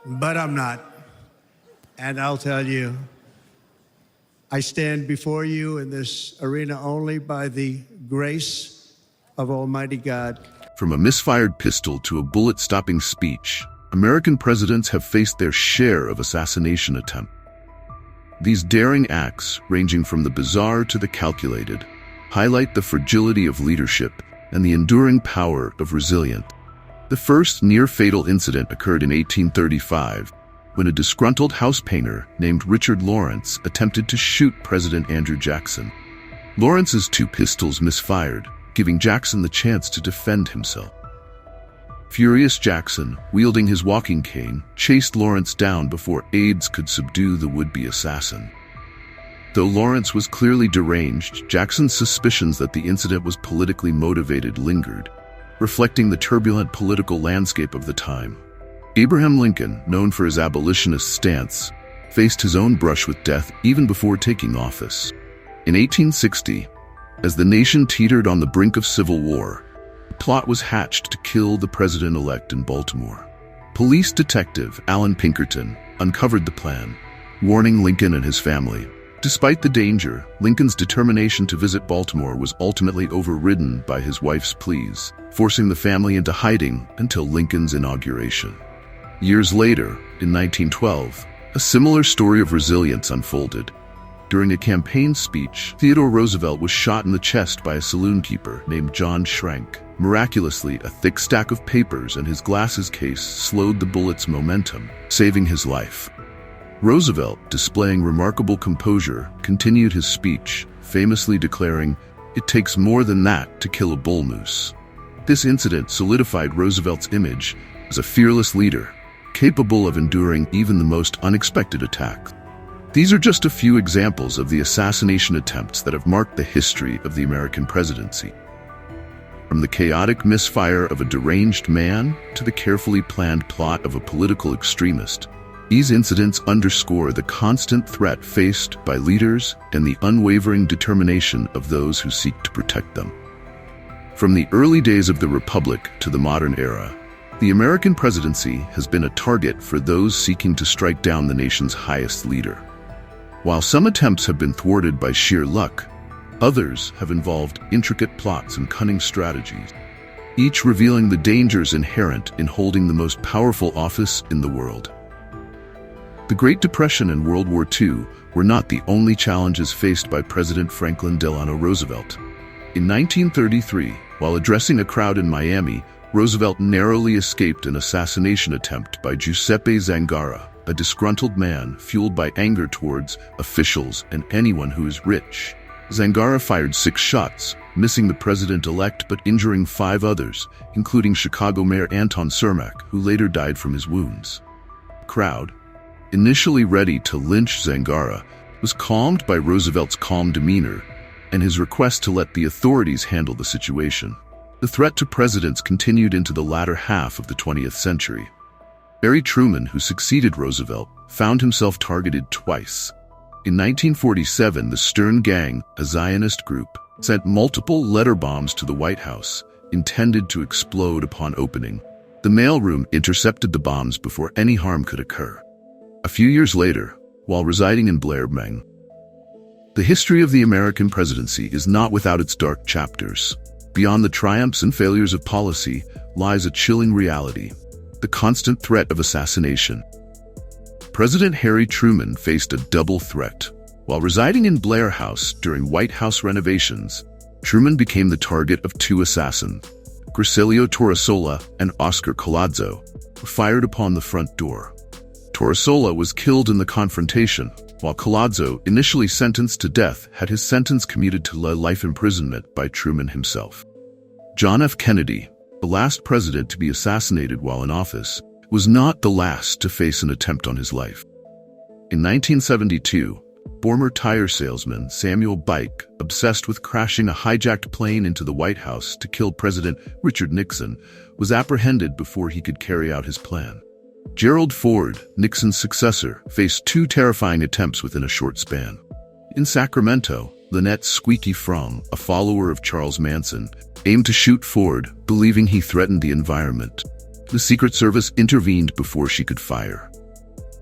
but I'm not. And I'll tell you, I stand before you in this arena only by the grace of Almighty God. From a misfired pistol to a bullet-stopping speech, American presidents have faced their share of assassination attempts. These daring acts, ranging from the bizarre to the calculated, highlight the fragility of leadership and the enduring power of resilience. The first near-fatal incident occurred in 1835, when a disgruntled house painter named Richard Lawrence attempted to shoot President Andrew Jackson. Lawrence's two pistols misfired, giving Jackson the chance to defend himself. Furious Jackson, wielding his walking cane, chased Lawrence down before aides could subdue the would-be assassin. Though Lawrence was clearly deranged, Jackson's suspicions that the incident was politically motivated lingered, reflecting the turbulent political landscape of the time. Abraham Lincoln, known for his abolitionist stance, faced his own brush with death even before taking office. In 1860, as the nation teetered on the brink of civil war, a plot was hatched to kill the president-elect in Baltimore. Police detective Alan Pinkerton uncovered the plan, warning Lincoln and his family. Despite the danger, Lincoln's determination to visit Baltimore was ultimately overridden by his wife's pleas, forcing the family into hiding until Lincoln's inauguration. Years later, in 1912, a similar story of resilience unfolded. During a campaign speech, Theodore Roosevelt was shot in the chest by a saloon keeper named John Schrank. Miraculously, a thick stack of papers and his glasses case slowed the bullet's momentum, saving his life. Roosevelt, displaying remarkable composure, continued his speech, famously declaring, "It takes more than that to kill a bull moose." This incident solidified Roosevelt's image as a fearless leader, capable of enduring even the most unexpected attacks. These are just a few examples of the assassination attempts that have marked the history of the American presidency. From the chaotic misfire of a deranged man to the carefully planned plot of a political extremist, these incidents underscore the constant threat faced by leaders and the unwavering determination of those who seek to protect them. From the early days of the Republic to the modern era, the American presidency has been a target for those seeking to strike down the nation's highest leader. While some attempts have been thwarted by sheer luck, others have involved intricate plots and cunning strategies, each revealing the dangers inherent in holding the most powerful office in the world. The Great Depression and World War II were not the only challenges faced by President Franklin Delano Roosevelt. In 1933, while addressing a crowd in Miami, Roosevelt narrowly escaped an assassination attempt by Giuseppe Zangara, a disgruntled man fueled by anger towards officials and anyone who is rich. Zangara fired 6 shots, missing the president-elect but injuring 5 others, including Chicago Mayor Anton Cermak, who later died from his wounds. The crowd, initially ready to lynch Zangara, was calmed by Roosevelt's calm demeanor and his request to let the authorities handle the situation. The threat to presidents continued into the latter half of the 20th century. Harry Truman, who succeeded Roosevelt, found himself targeted twice. In 1947, the Stern Gang, a Zionist group, sent multiple letter bombs to the White House, intended to explode upon opening. The mailroom intercepted the bombs before any harm could occur. A few years later, while residing in Blairmeng, the history of the American presidency is not without its dark chapters. Beyond the triumphs and failures of policy lies a chilling reality: the constant threat of assassination. President Harry Truman faced a double threat. While residing in Blair House during White House renovations, Truman became the target of 2 assassins. Griselio Torresola and Oscar Collazo were fired upon the front door. Torresola was killed in the confrontation, while Collazo, initially sentenced to death, had his sentence commuted to life imprisonment by Truman himself. John F. Kennedy, the last president to be assassinated while in office, was not the last to face an attempt on his life. In 1972, former tire salesman Samuel Bike, obsessed with crashing a hijacked plane into the White House to kill President Richard Nixon, was apprehended before he could carry out his plan. Gerald Ford, Nixon's successor, faced 2 terrifying attempts within a short span. In Sacramento, Lynette Squeaky Fromm, a follower of Charles Manson, aimed to shoot Ford, believing he threatened the environment. The Secret Service intervened before she could fire.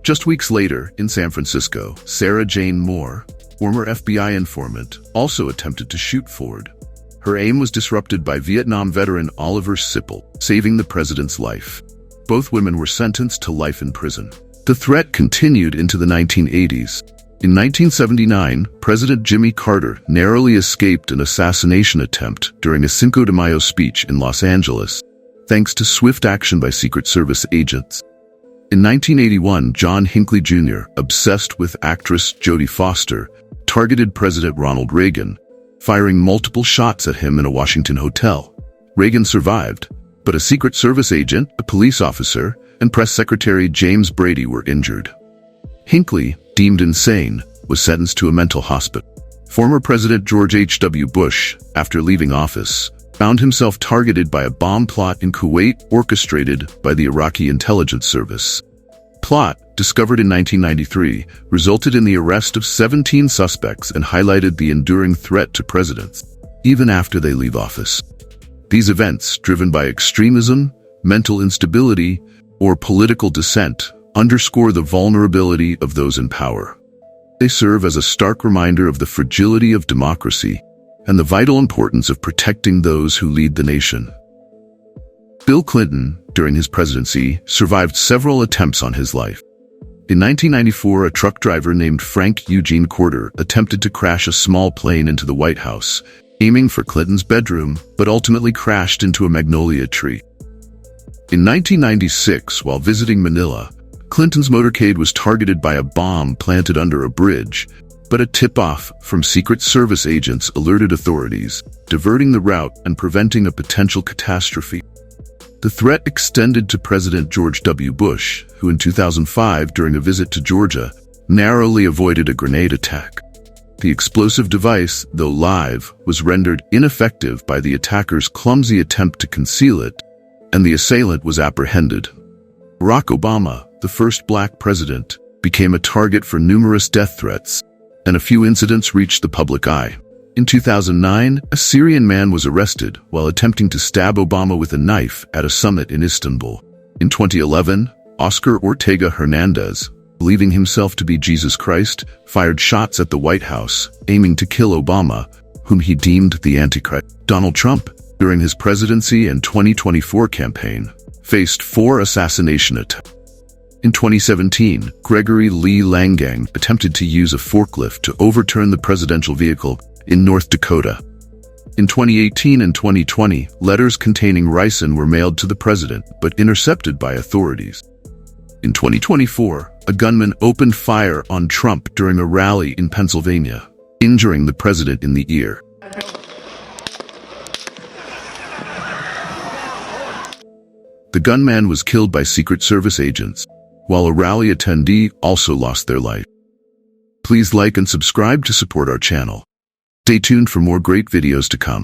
Just weeks later, in San Francisco, Sarah Jane Moore, former FBI informant, also attempted to shoot Ford. Her aim was disrupted by Vietnam veteran Oliver Sipple, saving the president's life. Both women were sentenced to life in prison. The threat continued into the 1980s. In 1979, President Jimmy Carter narrowly escaped an assassination attempt during a Cinco de Mayo speech in Los Angeles, thanks to swift action by Secret Service agents. In 1981, John Hinckley Jr., obsessed with actress Jodie Foster, targeted President Ronald Reagan, firing multiple shots at him in a Washington hotel. Reagan survived, but a Secret Service agent, a police officer, and Press Secretary James Brady were injured. Hinckley, deemed insane, was sentenced to a mental hospital. Former President George H.W. Bush, after leaving office, found himself targeted by a bomb plot in Kuwait orchestrated by the Iraqi intelligence service. Plot, discovered in 1993, resulted in the arrest of 17 suspects and highlighted the enduring threat to presidents, even after they leave office. These events, driven by extremism, mental instability, or political dissent, underscore the vulnerability of those in power. They serve as a stark reminder of the fragility of democracy and the vital importance of protecting those who lead the nation. Bill Clinton, during his presidency, survived several attempts on his life. In 1994, a truck driver named Frank Eugene Corder attempted to crash a small plane into the White House, aiming for Clinton's bedroom, but ultimately crashed into a magnolia tree. In 1996, while visiting Manila, Clinton's motorcade was targeted by a bomb planted under a bridge, but a tip-off from Secret Service agents alerted authorities, diverting the route and preventing a potential catastrophe. The threat extended to President George W. Bush, who in 2005, during a visit to Georgia, narrowly avoided a grenade attack. The explosive device, though live, was rendered ineffective by the attacker's clumsy attempt to conceal it, and the assailant was apprehended. Barack Obama, the first black president, became a target for numerous death threats, and a few incidents reached the public eye. In 2009, a Syrian man was arrested while attempting to stab Obama with a knife at a summit in Istanbul. In 2011, Oscar Ortega Hernandez, believing himself to be Jesus Christ, fired shots at the White House, aiming to kill Obama, whom he deemed the Antichrist. Donald Trump, during his presidency and 2024 campaign, faced 4 assassination attempts. In 2017, Gregory Lee Langang attempted to use a forklift to overturn the presidential vehicle in North Dakota. In 2018 and 2020, letters containing ricin were mailed to the president, but intercepted by authorities. In 2024, a gunman opened fire on Trump during a rally in Pennsylvania, injuring the president in the ear. The gunman was killed by Secret Service agents, while a rally attendee also lost their life. Please like and subscribe to support our channel. Stay tuned for more great videos to come.